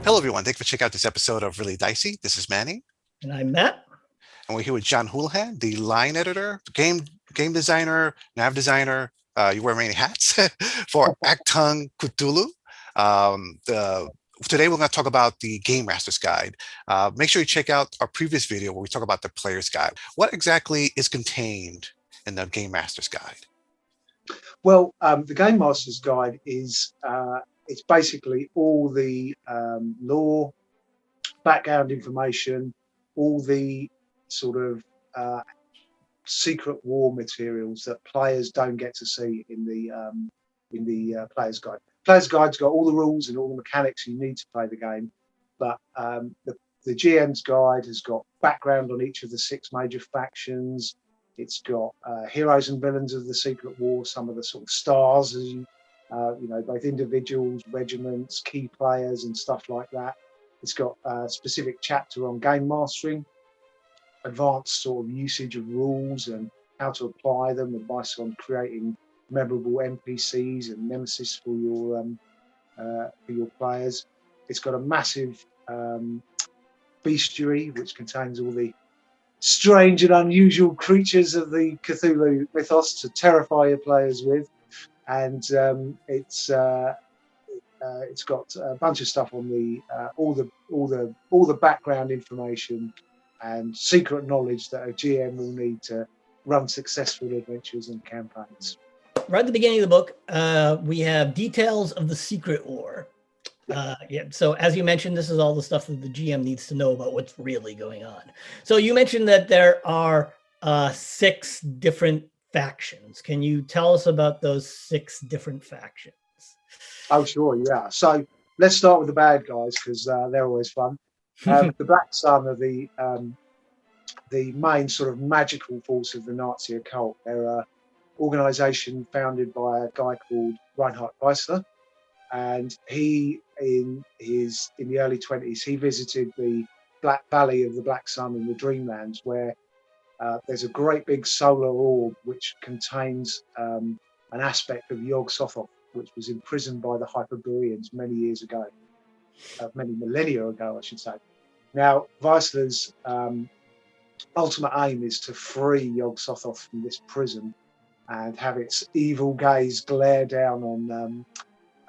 Hello, everyone. Thanks for checking out this episode of Really Dicey. This is Manny. And I'm Matt. And we're here with John Houlihan, the line editor, game designer, nav designer. You wear many hats for Achtung Cthulhu. Today, we're going to talk about the Game Master's Guide. Make sure you check out our previous video where we talk about the Player's Guide. What exactly is contained in the Game Master's Guide? Well, the Game Master's Guide is it's basically all the lore, background information, all the sort of secret war materials that players don't get to see in the Player's Guide. Player's Guide's got all the rules and all the mechanics you need to play the game, but the GM's Guide has got background on each of the 6 major factions. It's got heroes and villains of the Secret War, some of the sort of stars, as you know, both individuals, regiments, key players, and stuff like that. It's got a specific chapter on game mastering, advanced sort of usage of rules and how to apply them, advice on creating memorable NPCs and nemesis for your players. It's got a massive bestiary, which contains all the strange and unusual creatures of the Cthulhu mythos to terrify your players with, and it's got a bunch of stuff on the all the background information and secret knowledge that a GM will need to run successful adventures and campaigns. Right at the beginning of the book, we have details of the Secret War. So as you mentioned, this is all the stuff that the GM needs to know about what's really going on. So you mentioned that there are 6 different factions. Can you tell us about those 6 different factions? Oh, sure, yeah. So let's start with the bad guys, because they're always fun. The Black Sun are the main sort of magical force of the Nazi occult. They're an organization founded by a guy called Reinhard Weissler. And he, in the early 20s, he visited the Black Valley of the Black Sun in the Dreamlands, where there's a great big solar orb which contains an aspect of Yog-Sothoth, which was imprisoned by the Hyperboreans many years ago, many millennia ago, I should say. Now, Weissler's ultimate aim is to free Yog-Sothoth from this prison and have its evil gaze glare down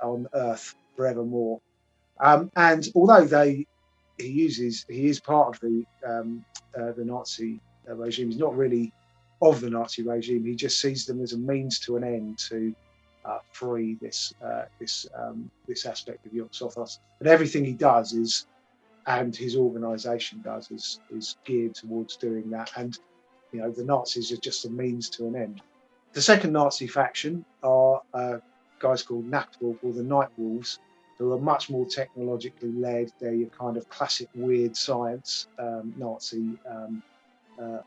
on Earth forevermore. And although he is part of the Nazi regime, he's not really of the Nazi regime. He just sees them as a means to an end to free this aspect of Yog-Sothoth. And everything he does and his organisation does is geared towards doing that. And you know, the Nazis are just a means to an end. The second Nazi faction are guys called Nachtwolf, or the Night Wolves, who are much more technologically led. They're your kind of classic weird science Nazi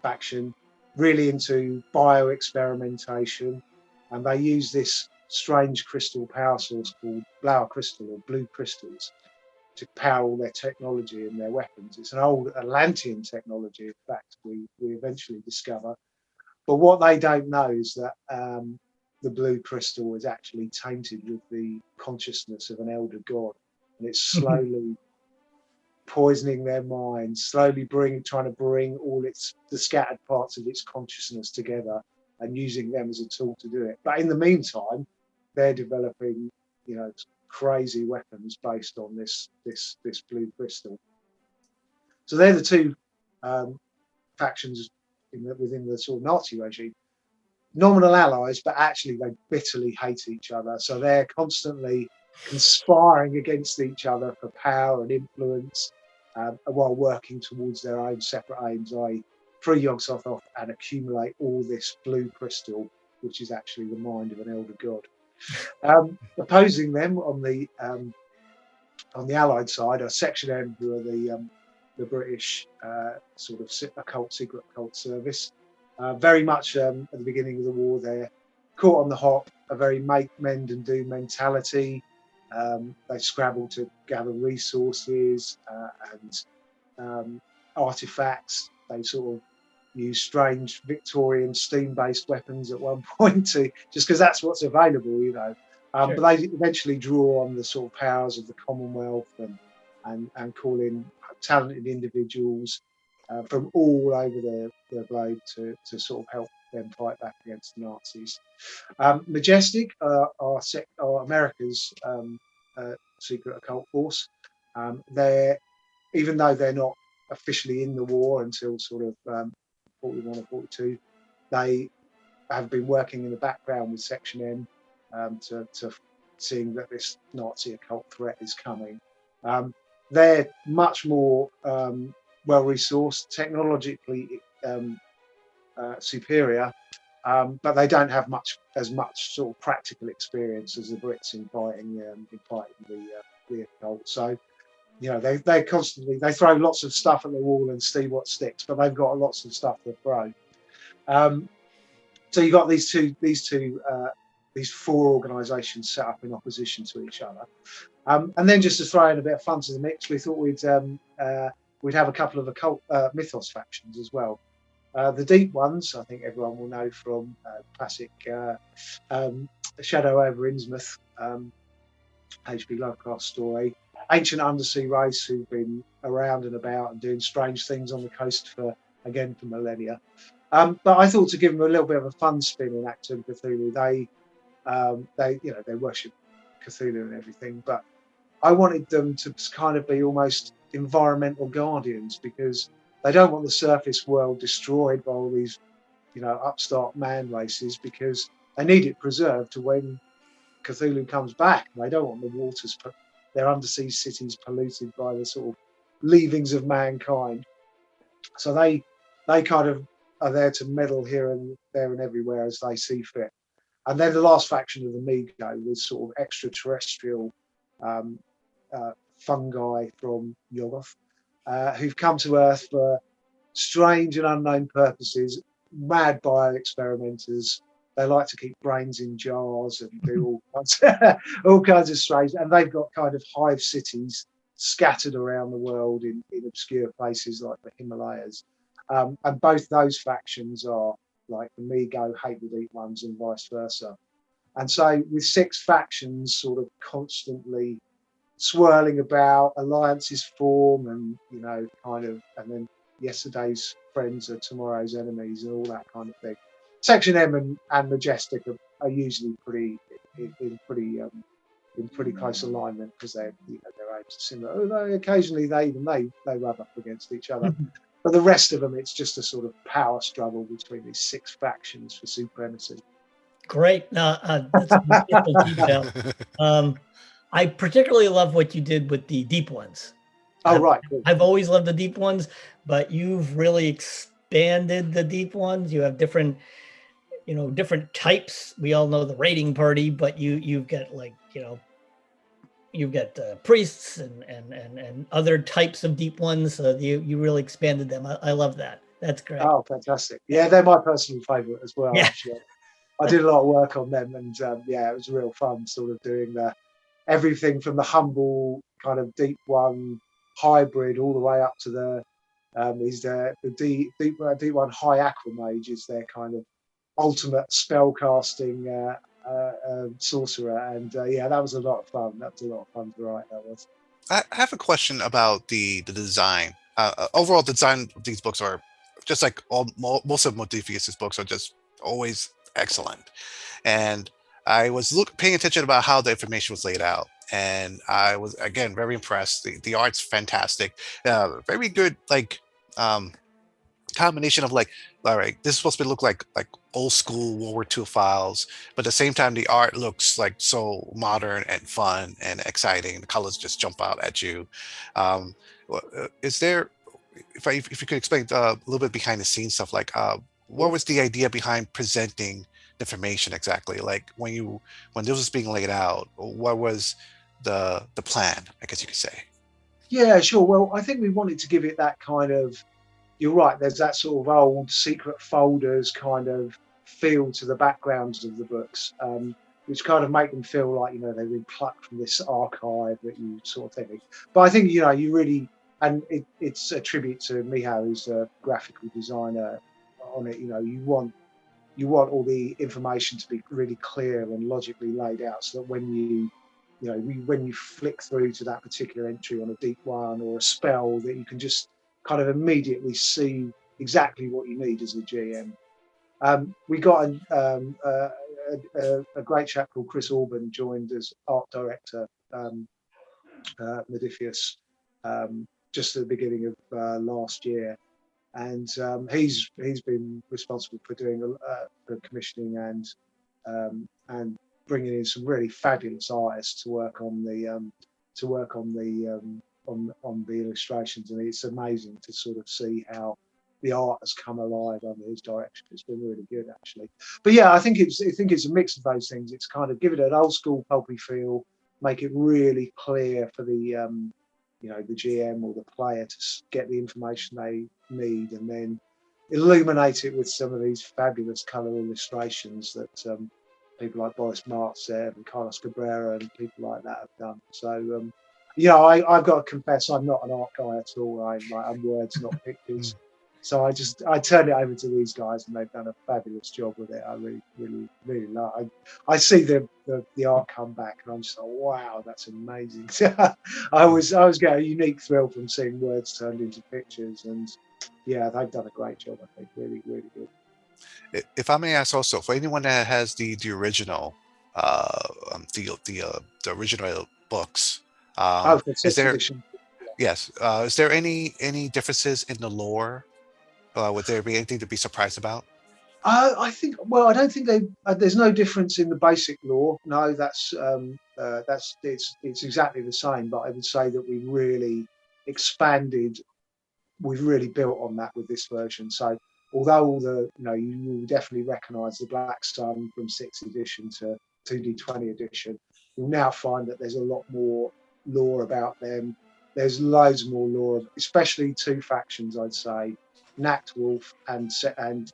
faction, really into bioexperimentation, and they use this strange crystal power source called Blauer Crystal, or blue crystals, to power all their technology and their weapons. It's an old Atlantean technology, in fact, we eventually discover. But what they don't know is that the blue crystal is actually tainted with the consciousness of an elder god, and it's slowly poisoning their minds, slowly trying to bring all the scattered parts of its consciousness together and using them as a tool to do it. But in the meantime, they're developing, you know, crazy weapons based on this blue crystal. So they're the 2 factions within the sort of Nazi regime. Nominal allies, but actually they bitterly hate each other. So they're constantly conspiring against each other for power and influence, while working towards their own separate aims, i.e. free Yog-Sothoth and accumulate all this blue crystal, which is actually the mind of an elder god. Opposing them on the Allied side are Section M, who are the British sort of secret occult service. Very much at the beginning of the war, they're caught on the hop, a very make, mend and do mentality. They scrabble to gather resources and artifacts. They sort of use strange Victorian steam-based weapons at one point, just because that's what's available, you know. Sure. But they eventually draw on the sort of powers of the Commonwealth and and call in talented individuals from all over the globe to sort of help them fight back against the Nazis. Majestic are America's secret occult force. Even though they're not officially in the war until sort of 41 or 42, they have been working in the background with Section M to seeing that this Nazi occult threat is coming. They're much more well-resourced, technologically superior, but they don't have as much sort of practical experience as the Brits in fighting the occult. So, you know, they constantly throw lots of stuff at the wall and see what sticks, but they've got lots of stuff to throw. So you've got these four organisations set up in opposition to each other. And then just to throw in a bit of fun to the mix, we thought we'd have a couple of occult mythos factions as well. The deep ones, I think everyone will know from classic Shadow over Innsmouth, H.P. Lovecraft story. Ancient undersea race who've been around and about and doing strange things on the coast for millennia. But I thought to give them a little bit of a fun spin in Achtung Cthulhu, they worship Cthulhu and everything, but I wanted them to kind of be almost environmental guardians, because they don't want the surface world destroyed by all these, upstart man races, because they need it preserved to when Cthulhu comes back. They don't want the waters, their undersea cities polluted by the sort of leavings of mankind. So they kind of are there to meddle here and there and everywhere as they see fit. And then the last faction of the Migo was sort of extraterrestrial fungi from Yoggoth, who've come to Earth for strange and unknown purposes, mad bioexperimenters. They like to keep brains in jars and do all kinds of strange. And they've got kind of hive cities scattered around the world in obscure places like the Himalayas. And both those factions are like the Migo hate the deep ones and vice versa. And so with 6 factions sort of constantly swirling about, alliances form, and and then yesterday's friends are tomorrow's enemies and all that kind of thing. Section M and Majestic are usually in pretty close alignment, because their aims are similar. Although occasionally they rub up against each other. But the rest of them, it's just a sort of power struggle between these 6 factions for supremacy. Great. That's a wonderful detail. I particularly love what you did with the deep ones. Oh, right. Cool. I've always loved the deep ones, but you've really expanded the deep ones. You have different types. We all know the raiding party, but you've got you've got priests and other types of deep ones. So you really expanded them. I love that. That's great. Oh, fantastic. Yeah, they're my personal favorite as well. Yeah. Actually. I did a lot of work on them, and it was real fun sort of doing everything from the humble kind of deep one hybrid all the way up to the deep one high aquamage is their kind of ultimate spellcasting sorcerer, and that was a lot of fun. That was a lot of fun to write. That was. I have a question about the design. Overall design of these books are just like most of Modiphius's books are just always excellent, and I was paying attention about how the information was laid out, and I was again very impressed. The art's fantastic, very good combination of all right, this is supposed to look like old school World War II files, but at the same time the art looks like so modern and fun and exciting. The colors just jump out at you. Is there, if you could explain a little bit behind the scenes stuff, what was the idea behind presenting the information exactly? Like when this was being laid out, what was the plan, I guess you could say? Yeah, sure. Well, I think we wanted to give it that kind of, you're right, there's that sort of old secret folders kind of feel to the backgrounds of the books, which kind of make them feel like, they've been plucked from this archive that you sort of think. But I think, you really, and it's a tribute to Miho, who's a graphical designer on it. You want all the information to be really clear and logically laid out, so that when when you flick through to that particular entry on a deep one or a spell, that you can just kind of immediately see exactly what you need as a GM. We got a great chap called Chris Orban joined as art director, Modiphius, just at the beginning of last year, and he's been responsible for doing for commissioning and bringing in some really fabulous artists to work on the on the illustrations, and it's amazing to sort of see how the art has come alive under his direction. It's been really good, actually. But yeah, I think it's a mix of those things. It's kind of give it an old school pulpy feel, make it really clear for the the GM or the player to get the information they need, and then illuminate it with some of these fabulous colour illustrations that people like Boris Martsev and Carlos Cabrera and people like that have done. So I've got to confess, I'm not an art guy at all. I'm words, not pictures. So I turned it over to these guys, and they've done a fabulous job with it. I really like. I see the art come back, and I'm just like, wow, that's amazing. I was getting a unique thrill from seeing words turned into pictures, and yeah, they've done a great job. I think really good. If I may ask, also for anyone that has the original, the original books, For is there? edition. Yes. Is there any differences in the lore? Would there be anything to be surprised about? I think. Well, I don't think there's no difference in the basic lore. No, that's it's exactly the same. But I would say that we really expanded. We've really built on that with this version. So although all the you will definitely recognise the Black Sun from 6th edition to 2D20 edition, you'll now find that there's a lot more lore about them. There's loads more lore, especially two factions, I'd say. Nat Wolf and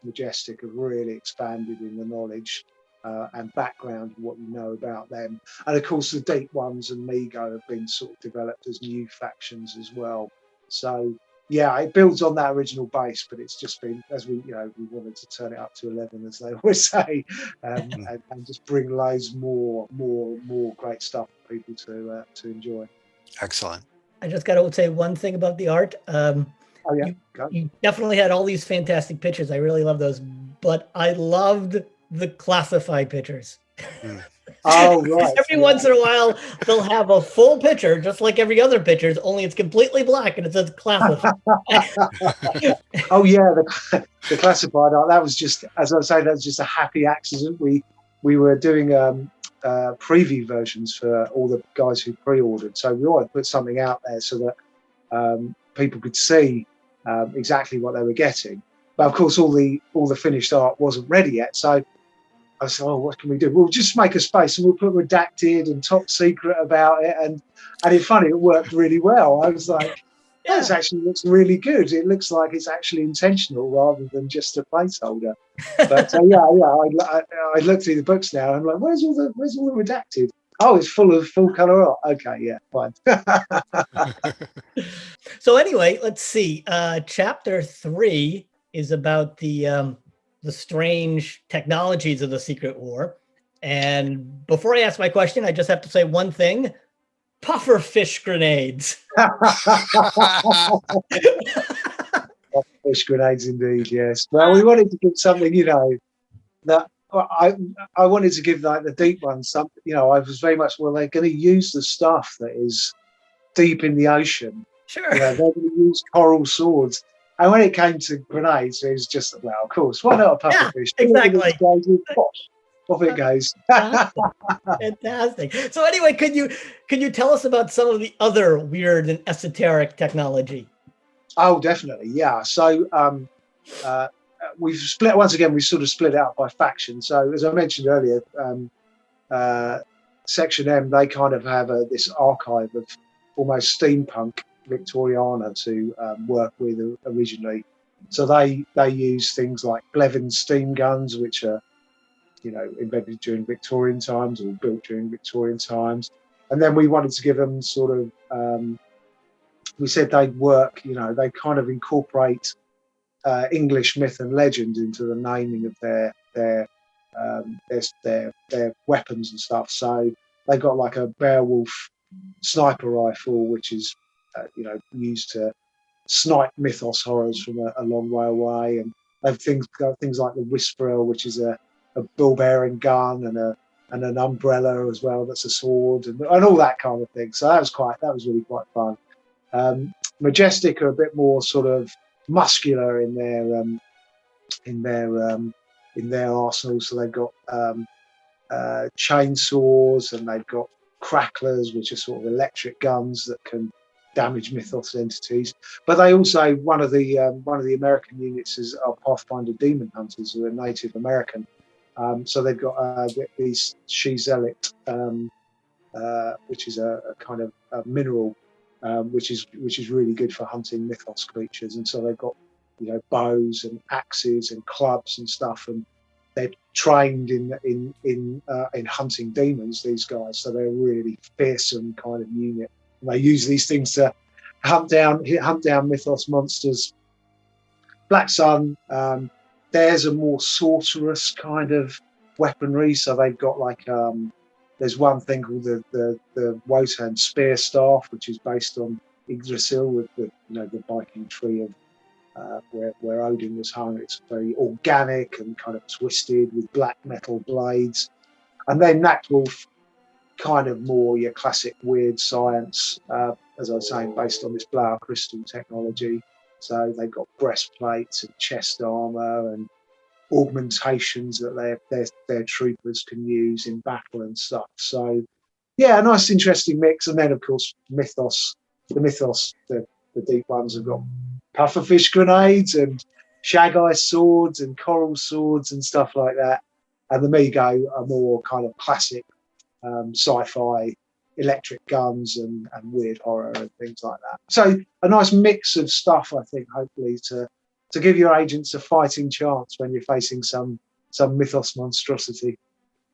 Majestic have really expanded in the knowledge and background of what you know about them. And of course, the Deep Ones and Migo have been sort of developed as new factions as well. So yeah, it builds on that original base, but it's just been, as we wanted to turn it up to 11, as they always say, and just bring loads more great stuff for people to enjoy. Excellent. I just got to say one thing about the art. Oh yeah, you definitely had all these fantastic pictures. I really love those, but I loved the classified pictures. Oh right. Every once in a while, they'll have a full picture, just like every other picture, only it's completely black and it says classified. Oh yeah, the classified art. That was just, as I say, that was just a happy accident. We were doing preview versions for all the guys who pre-ordered, so we wanted to put something out there so that people could see exactly what they were getting. But of course, all the finished art wasn't ready yet. So I said, "Oh, what can we do? We'll just make a space and we'll put redacted and top secret about it." And it's funny, it worked really well. I was like, "This actually looks really good. It looks like it's actually intentional rather than just a placeholder." But I looked through the books now and I'm like, "Where's all the redacted?" Oh, it's full of full color art. Okay, yeah, fine. So anyway, let's see. Chapter 3 is about the strange technologies of the Secret War. And before I ask my question, I just have to say one thing: puffer fish grenades. Fish grenades, indeed. Yes. Well, we wanted to give something, that I wanted to give like the Deep Ones something. I was very much, well, they're going to use the stuff that is deep in the ocean. Sure. They're going to use coral swords. And when it came to grenades, it was just, well, of course, why not a puffer fish? Exactly. Off it goes. Fantastic. So anyway, can you tell us about some of the other weird and esoteric technology? Oh, definitely, yeah. So we've split, once again, we sort of split out by faction. So as I mentioned earlier, Section M, they kind of have this archive of almost steampunk Victoriana to work with originally. So they use things like Blevins steam guns, which are invented during Victorian times or built during Victorian times. And then we wanted to give them sort of we said they'd work, they kind of incorporate English myth and legend into the naming of their weapons and stuff. So They've got like a Beowulf sniper rifle, which is used to snipe mythos horrors from a long way away, and they've got things like the Whisperer, which is a ball bearing gun, and an umbrella as well that's a sword, and all that kind of thing. So that was really quite fun. Majestic are a bit more sort of muscular in their arsenal. So they've got chainsaws, and they've got cracklers, which are sort of electric guns that can damage mythos entities. But they also one of the American units are Pathfinder Demon Hunters, who are Native American. So they've got these She-Zealot, which is a kind of a mineral, which is really good for hunting mythos creatures. And so they've got bows and axes and clubs and stuff, and they're trained in hunting demons. These guys, so they're a really fearsome kind of unit. And they use these things to hunt down mythos monsters. Black Sun, theirs a more sorcerous kind of weaponry. So they've got like there's one thing called the Wotan spear staff, which is based on Yggdrasil with the Viking tree of where Odin was hung. It's very organic and kind of twisted with black metal blades. And then Nactwolf, kind of more your classic weird science, as I was saying, based on this Blower crystal technology. So they've got breastplates and chest armor and augmentations that their troopers can use in battle and stuff. So yeah, a nice interesting mix. And then of course the deep ones have got pufferfish grenades and shag-eye swords and coral swords and stuff like that. And the Migo are more kind of classic sci-fi electric guns and weird horror and things like that. So a nice mix of stuff, I think, hopefully to give your agents a fighting chance when you're facing some mythos monstrosity.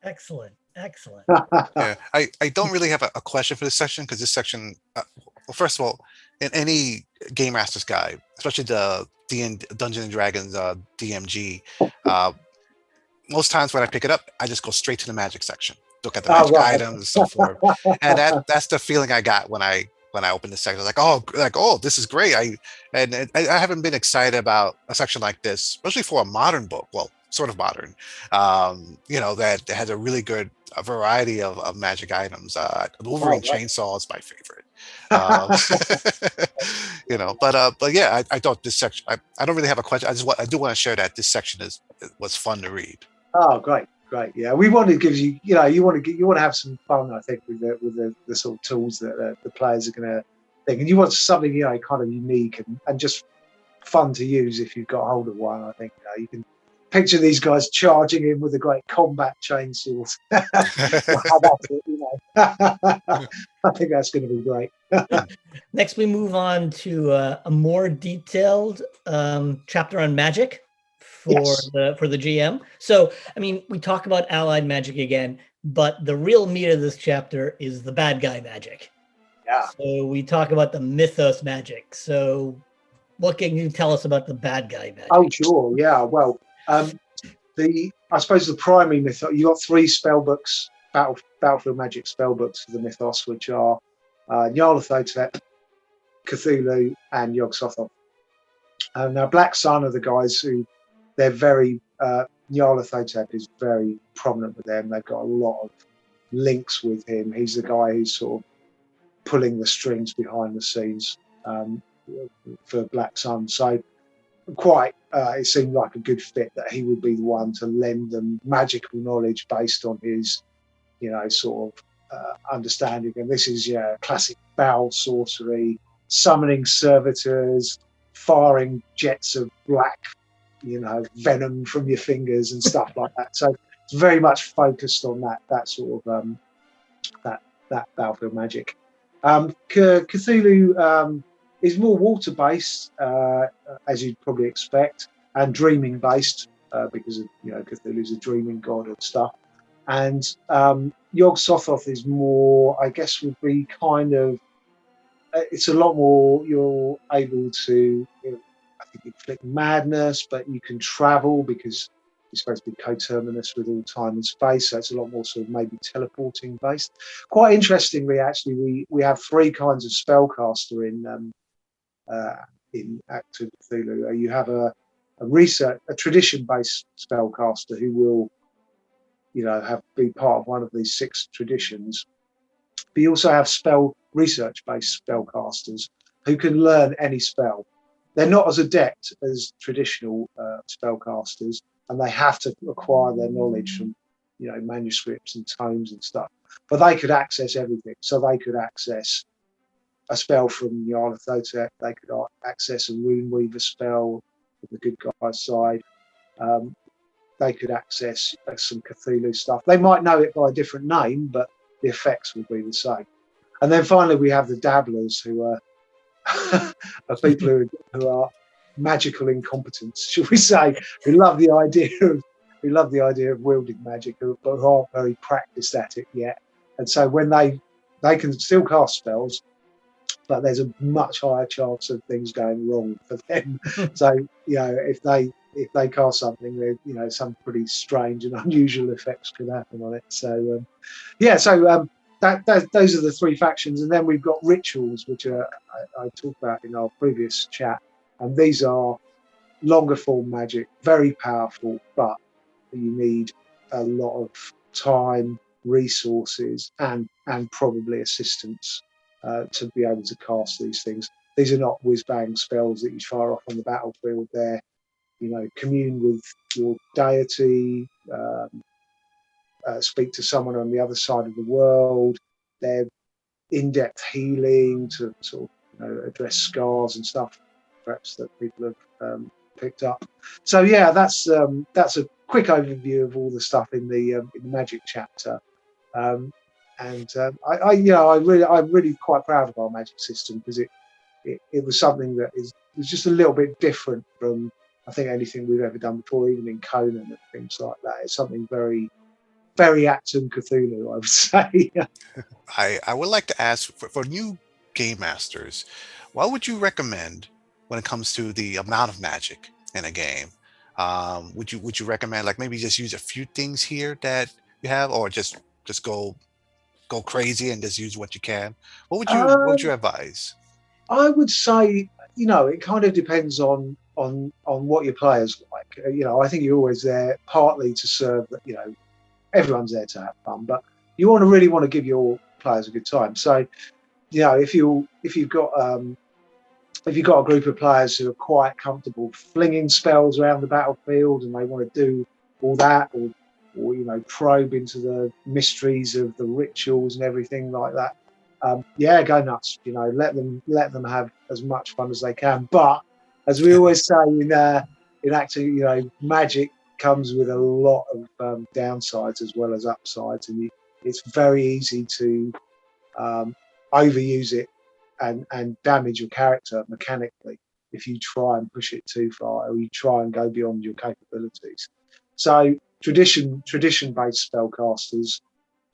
Excellent. Yeah, I don't really have a question for this section, because this section, well, first of all, in any Game Master's guide, especially the Dungeons and Dragons DMG, most times when I pick it up, I just go straight to the magic section, look at the magic items and so forth, and that's the feeling I got when I opened this section. Like, oh, this is great. I haven't been excited about a section like this, especially for a modern book. Well, sort of modern, that has a really good variety of magic items. The Wolverine chainsaw is my favorite. But yeah, I thought this section. I don't really have a question. I do want to share that this section was fun to read. Oh, great. Yeah, we want to give you, you want to have some fun, I think, with the sort of tools that the players are going to think, and you want something kind of unique and just fun to use if you've got hold of one. I think you can picture these guys charging in with a great combat chainsaw. I think that's going to be great. Next, we move on to a more detailed chapter on magic for the GM. So, I mean, we talk about allied magic again, but the real meat of this chapter is the bad guy magic. Yeah. So we talk about the mythos magic. So what can you tell us about the bad guy magic? Oh, sure. Yeah. Well, I suppose the primary mythos, you got 3 spell books, Battlefield Magic spell books for the mythos, which are Nyarlathotep, Cthulhu, and Yog-Sothoth. Now, Black Sun are the guys who they're very Nyarlathotep is very prominent with them. They've got a lot of links with him. He's the guy who's sort of pulling the strings behind the scenes for Black Sun. So it seemed like a good fit that he would be the one to lend them magical knowledge based on his sort of understanding. And this is classic foul sorcery, summoning servitors, firing jets of black venom from your fingers and stuff like that. So it's very much focused on that sort of that Battlefield magic. Cthulhu is more water based, as you'd probably expect, and dreaming based because of Cthulhu's a dreaming god and stuff. And Yog-Sothoth is more, I guess, would be kind of. It's a lot more. You're able to. I think inflict madness, but you can travel because It's supposed to be coterminous with all time and space, so it's a lot more sort of maybe teleporting based. Quite interestingly, actually, we have 3 kinds of spellcaster in Achtung Cthulhu. You have a tradition-based spellcaster who will, be part of one of these 6 traditions. But you also have research-based spellcasters who can learn any spell. They're not as adept as traditional spellcasters, and they have to acquire their knowledge from, manuscripts and tomes and stuff. But they could access everything. So they could access a spell from Nyarlathotep. They could access a Rune Weaver spell from the good guy's side. They could access some Cthulhu stuff. They might know it by a different name, but the effects will be the same. And then finally, we have the dabblers, who are, are people who are magical incompetents, should we say, who love the idea of wielding magic, but who aren't very practiced at it yet. And so when they can still cast spells, but there's a much higher chance of things going wrong for them. So, if they cast something, some pretty strange and unusual effects could happen on it. So, those are the 3 factions. And then we've got rituals, which I talked about in our previous chat. And these are longer form magic, very powerful, but you need a lot of time, resources, and probably assistance to be able to cast these things. These are not whiz-bang spells that you fire off on the battlefield. They're, commune with your deity, speak to someone on the other side of the world. They're in-depth healing to sort of address scars and stuff, perhaps, that people have picked up. So yeah, that's a quick overview of all the stuff in the magic chapter. I'm really quite proud of our magic system, because it was something that was just a little bit different from, I think, anything we've ever done before, even in Conan and things like that. It's something very, very Achtung Cthulhu, I would say. I would like to ask, for new game masters, what would you recommend when it comes to the amount of magic in a game? Would you recommend, like, maybe just use a few things here that you have, or just go crazy and just use what you can? What would you advise? I would say, it kind of depends on what your players like. I think you're always there partly to serve that, everyone's there to have fun, but you really want to give your players a good time. So, if you've got a group of players who are quite comfortable flinging spells around the battlefield, and they want to do all that, or probe into the mysteries of the rituals and everything like that, go nuts. Let them have as much fun as they can. But as we always say in acting, magic comes with a lot of downsides as well as upsides, and it's very easy to overuse it and damage your character mechanically if you try and push it too far, or you try and go beyond your capabilities. So tradition-based spellcasters,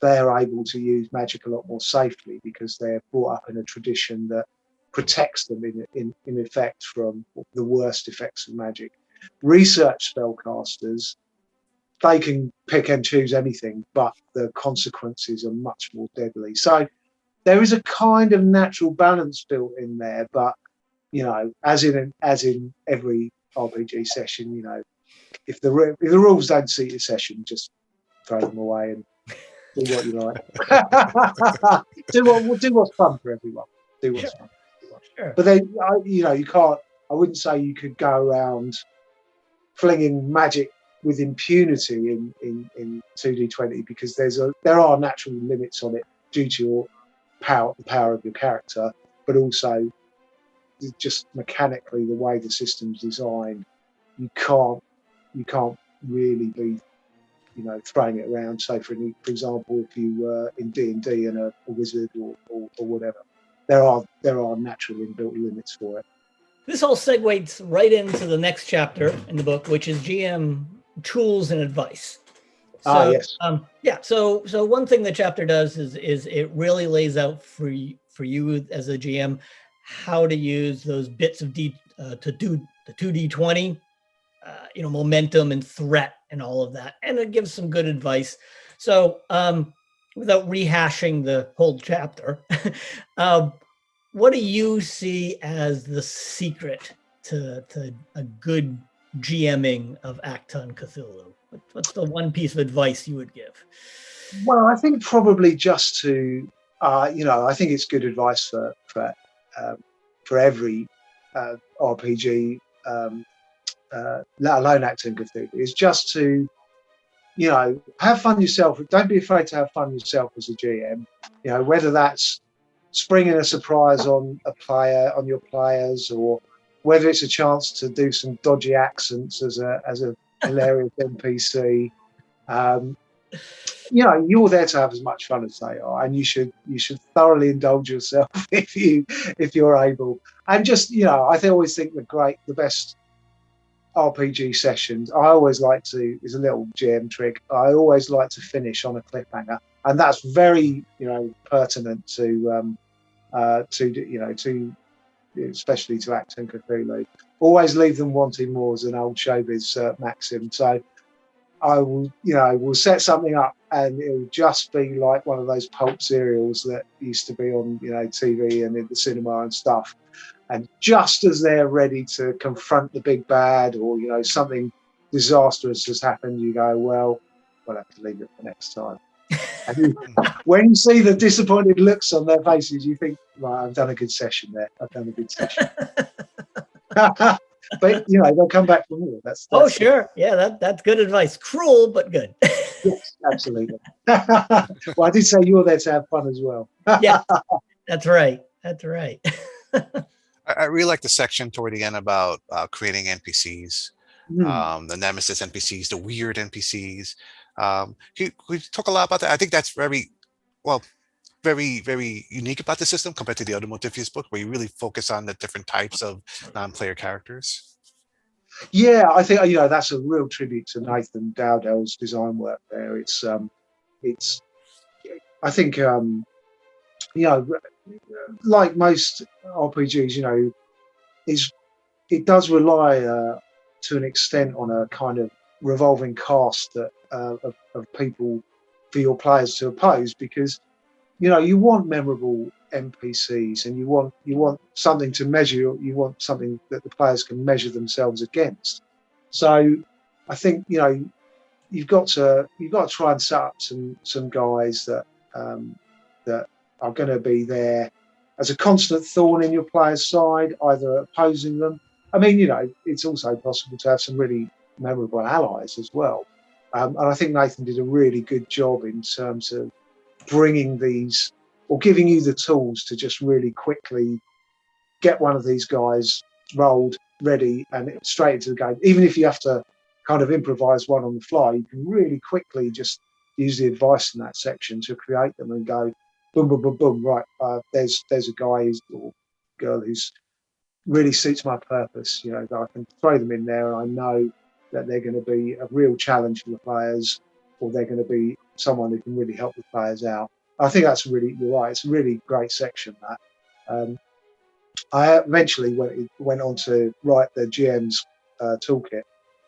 they're able to use magic a lot more safely, because they're brought up in a tradition that protects them in effect from the worst effects of magic. Research spellcasters, they can pick and choose anything, but the consequences are much more deadly. So there is a kind of natural balance built in there, but as in every RPG session, if the rules don't suit your session, just throw them away and do what you like. do what's fun for everyone. Do what's fun for everyone. Sure. But then you can't. I wouldn't say you could go around flinging magic with impunity in 2D20, because there are natural limits on it due to the power of your character, but also just mechanically the way the system's designed, you can't really be throwing it around. So for example, if you were in D&D and a wizard or whatever, there are natural inbuilt limits for it. This all segues right into the next chapter in the book, which is GM tools and advice. So, yes. So one thing the chapter does is it really lays out for you as a GM how to use those bits of to do the 2D20, momentum and threat and all of that, and it gives some good advice. So without rehashing the whole chapter, what do you see as the secret to a good GMing of Achtung Cthulhu? What's the one piece of advice you would give? Well, I think probably just to, I think it's good advice for every RPG, let alone Achtung Cthulhu, is just to, have fun yourself. Don't be afraid to have fun yourself as a GM. Whether that's springing a surprise on your players, or whether it's a chance to do some dodgy accents as a hilarious NPC. You're there to have as much fun as they are, and you should thoroughly indulge yourself if you're able. And just, I always think the best RPG sessions, I always like to, is a little GM trick, I always like to finish on a cliffhanger, and that's very pertinent to especially to Achtung Cthulhu. Always leave them wanting more is an old showbiz maxim. So I will, we'll set something up and it'll just be like one of those pulp serials that used to be on, TV and in the cinema and stuff. And just as they're ready to confront the big bad, or, something disastrous has happened, you go, well, we'll have to leave it for next time. And when you see the disappointed looks on their faces, you think, right, I've done a good session there. I've done a good session. But they'll come back for more. That's oh, sure, yeah, that's good advice. Cruel but good. Yes, absolutely. Well, I did say you're there to have fun as well. Yeah, that's right. I really like the section toward the end about creating NPCs, the nemesis NPCs, the weird NPCs. Can you talk a lot about that? I think that's very unique about the system compared to the other Modiphius book, where you really focus on the different types of non-player characters. Yeah, I think that's a real tribute to Nathan Dowdell's design work there. It's I think like most RPGs, it does rely to an extent on a kind of revolving cast that of people for your players to oppose, because you want memorable NPCs, and you want something to measure. You want something that the players can measure themselves against. So I think you've got to try and set up some guys that are going to be there as a constant thorn in your players' side, either opposing them. I mean, it's also possible to have some really memorable allies as well. And I think Nathan did a really good job in terms of bringing these, or giving you the tools to just really quickly get one of these guys rolled, ready, and straight into the game. Even if you have to kind of improvise one on the fly, you can really quickly just use the advice in that section to create them and go boom, boom, boom, boom. Right, there's a guy or girl who's really suits my purpose. That I can throw them in there, and I know that they're going to be a real challenge for the players, or they're going to be someone who can really help the players out. I think you're right. It's a really great section, that. I eventually went on to write the GM's toolkit,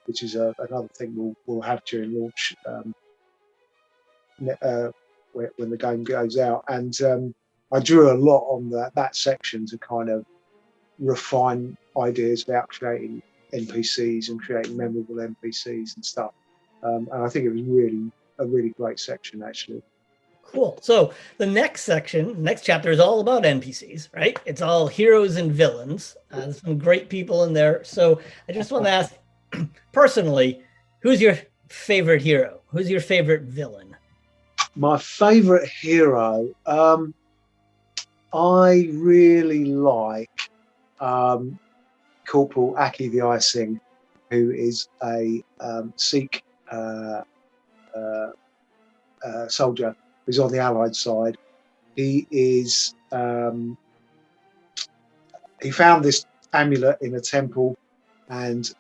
which is another thing we'll have during launch when the game goes out. And I drew a lot on that section to kind of refine ideas about creating NPCs and creating memorable NPCs and stuff. And I think it was a really great section, actually. Cool. So the next chapter is all about NPCs, right? It's all heroes and villains. There's some great people in there. So I just want to ask, personally, who's your favorite hero? Who's your favorite villain? My favorite hero, I really like Corporal Aki the Icing, who is a Sikh soldier who's on the Allied side. He is he found this amulet in a temple, and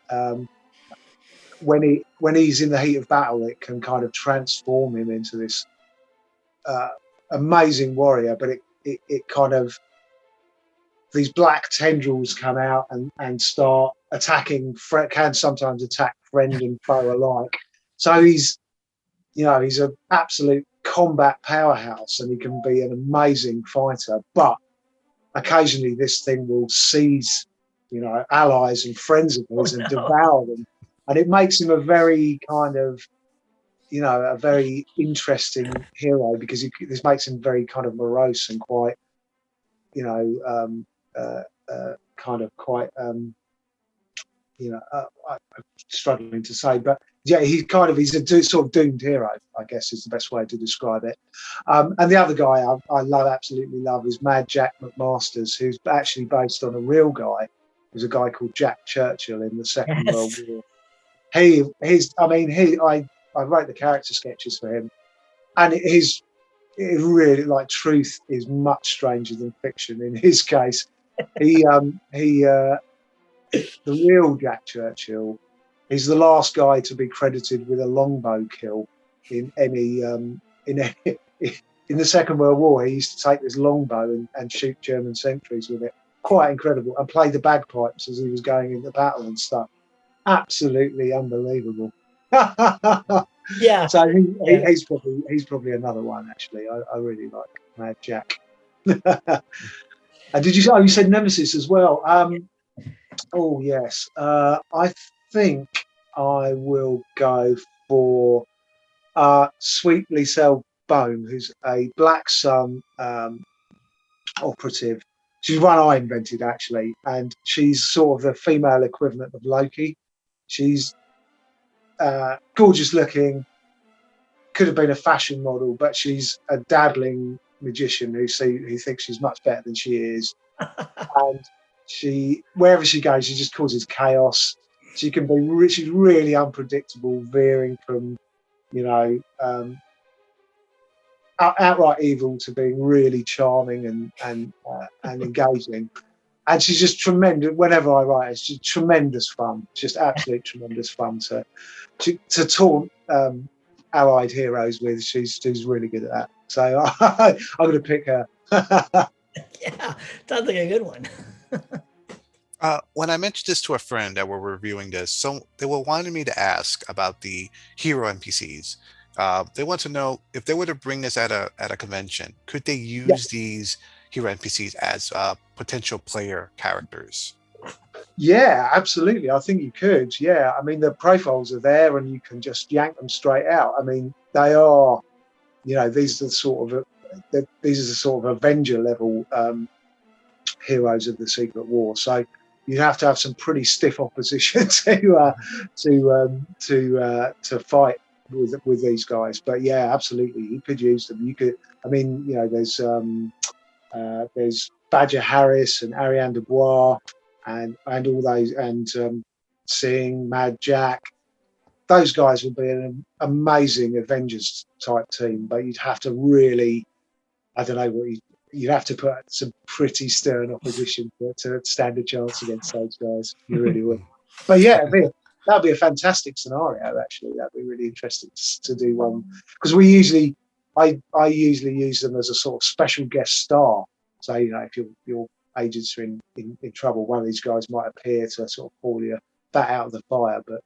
when he's in the heat of battle, it can kind of transform him into this amazing warrior. But it kind of, these black tendrils come out and start attacking, can sometimes attack friend and foe alike. So he's an absolute combat powerhouse, and he can be an amazing fighter. But occasionally, this thing will seize, allies and friends of his and devour them, and it makes him a very kind of, a very interesting hero, because this makes him very kind of morose and quite, kind of quite, I'm struggling to say, but yeah, he's a sort of doomed hero, I guess is the best way to describe it. And the other guy absolutely love is Mad Jack McMasters, who's actually based on a real guy. There's a guy called Jack Churchill in the Second World War. I wrote the character sketches for him, and it really, like, truth is much stranger than fiction in his case. The real Jack Churchill is the last guy to be credited with a longbow kill in the Second World War. He used to take this longbow and shoot German sentries with it. Quite incredible, and play the bagpipes as he was going into battle and stuff. Absolutely unbelievable. Yeah. So he's probably another one, actually. I really like Mad Jack. And you said Nemesis as well? Oh yes. I think I will go for Sweet Liselle Bone, who's a Black Sun operative. She's one I invented, actually, and she's sort of the female equivalent of Loki. She's gorgeous looking, could have been a fashion model, but she's a dabbling magician who thinks she's much better than she is. And wherever she goes, she just causes chaos. She's really unpredictable, veering from, outright evil to being really charming and engaging. And she's just tremendous. Whenever I write her, she's tremendous fun. Just absolute tremendous fun to taunt allied heroes with. She's really good at that. So I'm going to pick her. Yeah, sounds like a good one. When I mentioned this to a friend that we're reviewing this, so they were wanting me to ask about the hero NPCs. They want to know if they were to bring this at a convention, could they use these hero NPCs as potential player characters? Yeah, absolutely. I think you could. Yeah, I mean, the profiles are there, and you can just yank them straight out. I mean, they are, these are the sort of Avenger level heroes of the Secret War. So you'd have to have some pretty stiff opposition to fight with these guys. But yeah, absolutely, you could use them. You could. I mean, there's Badger Harris and Ariane Dubois and all those, and Singh, Mad Jack. Those guys would be an amazing Avengers type team, but you'd have to really, I don't know you'd have to put some pretty stern opposition to stand a chance against those guys. You really would. But yeah, that'd be a fantastic scenario. Actually, that'd be really interesting to do one, because I usually use them as a sort of special guest star. So if your agents are in trouble, one of these guys might appear to sort of pull you that out of the fire. But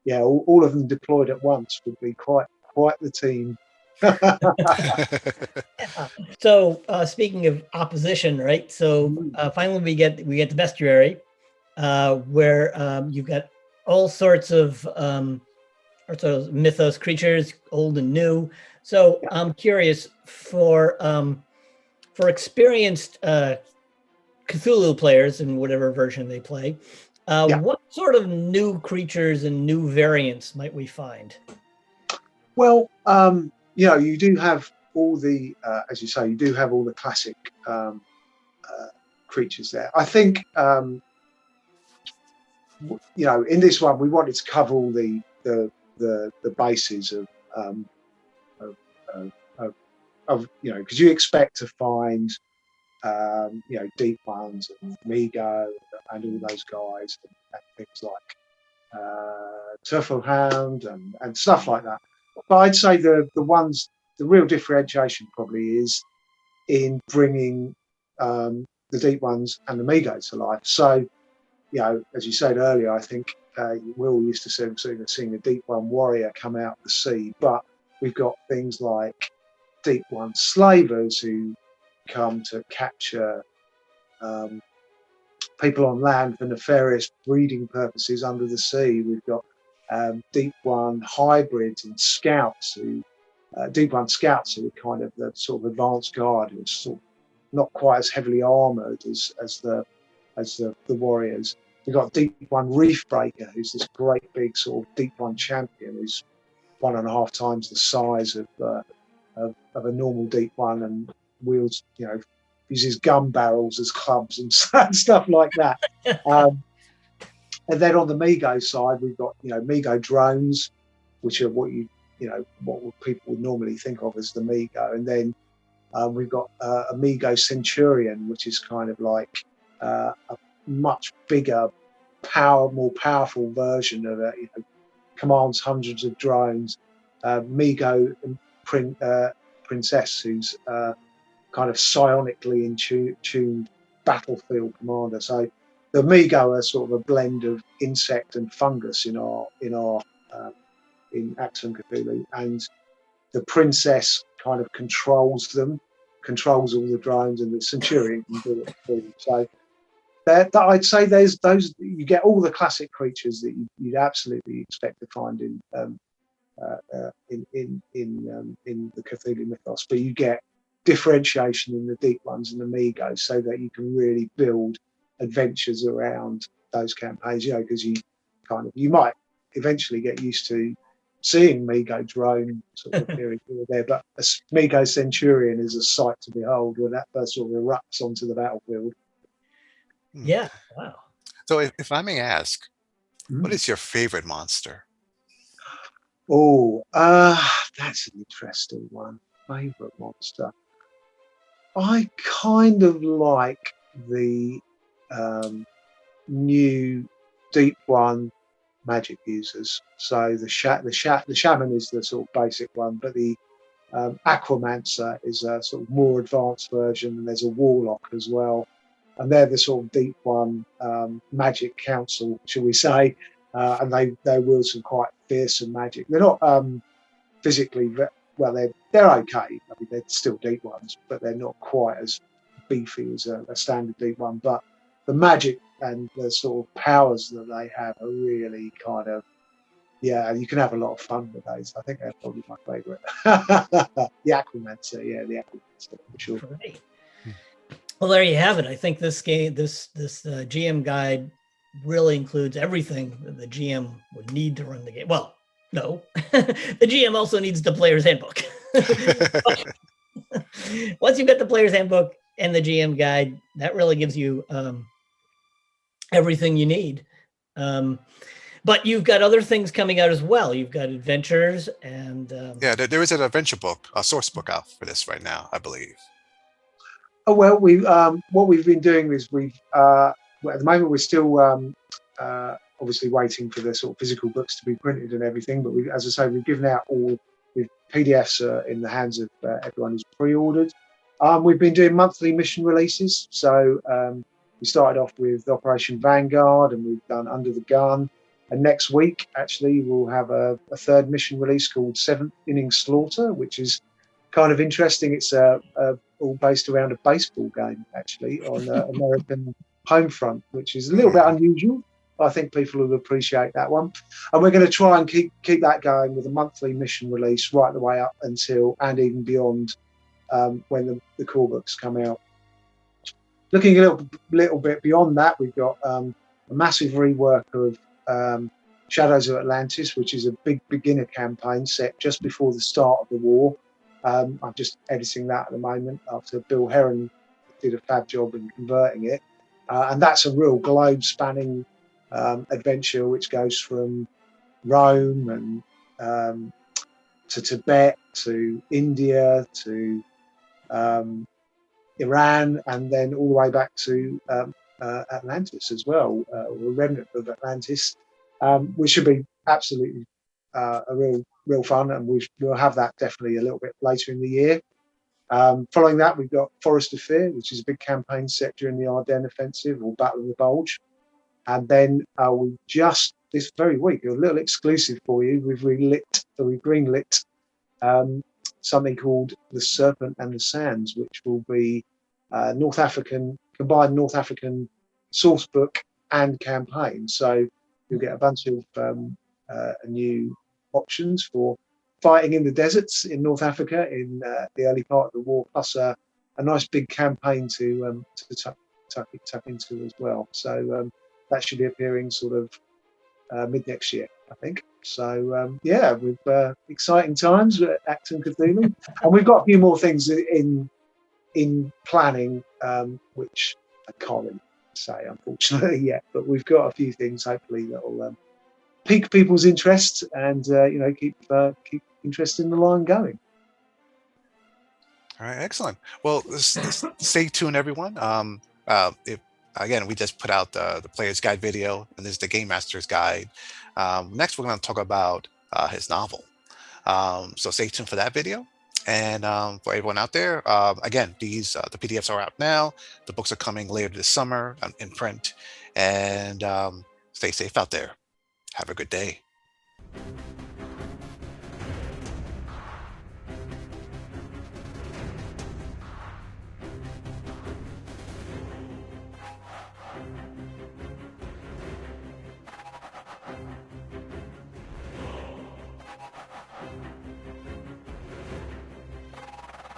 all of them deployed at once would be quite the team. So speaking of opposition, right? So finally we get the Bestiary, where you've got all sorts of mythos creatures, old and new. So I'm curious, for experienced Cthulhu players in whatever version they play, what sort of new creatures and new variants might we find? Well, you do have all the, as you say, you do have all the classic creatures there. I think, in this one we wanted to cover all the bases of because you expect to find Deep Ones and Migo and all those guys and things like Turtlehound and stuff like that. But I'd say the real differentiation probably is in bringing the Deep Ones and the Migo to life. So, as you said earlier, I think we're all used to seeing a Deep One warrior come out of the sea, but we've got things like Deep One slavers who come to capture people on land for nefarious breeding purposes under the sea. We've got Deep One hybrids and scouts Deep One scouts who are kind of the sort of advanced guard, who's sort of not quite as heavily armoured as the warriors. We've got Deep One Reef Breaker, who's this great big sort of Deep One champion, who's 1.5 times the size of a normal Deep One, and wields, uses gun barrels as clubs and stuff like that. And then on the Migo side, we've got Migo drones, which are what people would normally think of as the Migo, and then we've got a Migo Centurion, which is kind of like a much bigger, more powerful version of it. Commands hundreds of drones. Migo Princess, who's kind of psionically in tuned battlefield commander. So the Migo are sort of a blend of insect and fungus in Achtung Cthulhu, and the princess kind of controls all the drones, and the Centurion can do it too. So I'd say there's those. You get all the classic creatures that you'd absolutely expect to find in the Cthulhu mythos, but you get differentiation in the Deep Ones and the Migos, so that you can really build adventures around those campaigns. Because you might eventually get used to seeing Migo drone sort of appearing here or there, but a Migo Centurion is a sight to behold when that first sort of erupts onto the battlefield. Yeah, wow. So if I may ask, what is your favorite monster? Oh, that's an interesting one. Favorite monster. I kind of like the new Deep One magic users. So the shaman is the sort of basic one, but the Aquamancer is a sort of more advanced version, and there's a Warlock as well. And they're the sort of Deep One magic council, shall we say, and they wield some quite fearsome magic. They're not physically they're okay. I mean, they're still Deep Ones, but they're not quite as beefy as a standard Deep One. But the magic and the sort of powers that they have are really kind of, you can have a lot of fun with those. I think they're probably my favourite. The Aquamancer, the Aquamancer for sure. Great. Well, there you have it. I think this game, this GM guide really includes everything that the GM would need to run the game. Well, no, the GM also needs the player's handbook. Once you've got the player's handbook and the GM guide, that really gives you everything you need. But you've got other things coming out as well. You've got adventures and there is an adventure book, a source book out for this right now, I believe. Oh well, what we've been doing is at the moment we're still obviously waiting for the sort of physical books to be printed and everything. But as I say, we've given out all the PDFs in the hands of everyone who's pre-ordered. We've been doing monthly mission releases. So we started off with Operation Vanguard, and we've done Under the Gun. And next week, actually, we'll have a third mission release called Seventh Inning Slaughter, which is kind of interesting. It's all based around a baseball game, actually, on American home front, which is a little bit unusual. I think people will appreciate that one. And we're going to try and keep that going with a monthly mission release right the way up until, and even beyond, when the core books come out. Looking a little bit beyond that, we've got a massive rework of Shadows of Atlantis, which is a big beginner campaign set just before the start of the war. I'm just editing that at the moment after Bill Heron did a fab job in converting it. And that's a real globe-spanning adventure which goes from Rome and to Tibet, to India, to Iran, and then all the way back to Atlantis as well, or a remnant of Atlantis, which should be absolutely a real fun, and we'll have that definitely a little bit later in the year. Following that, we've got Forest of Fear, which is a big campaign set during the Ardennes Offensive or Battle of the Bulge. And then we just this very week, a little exclusive for you, we've greenlit something called The Serpent and the Sands, which will be combined North African source book and campaign. So you'll get a bunch of new options for fighting in the deserts in North Africa in the early part of the war, plus a nice big campaign to tap into as well. So that should be appearing sort of mid next year, I think. So yeah, with exciting times at Achtung Cthulhu, and we've got a few more things in planning, which I can't really say unfortunately yet, but we've got a few things hopefully that will pique people's interest and keep interest in the line going. All right, excellent. Well, stay tuned, everyone. If again, we just put out the player's guide video, and this is the game master's guide. Next, we're going to talk about his novel. So stay tuned for that video. And for everyone out there, again, these the PDFs are out now. The books are coming later this summer in print. And stay safe out there. Have a good day.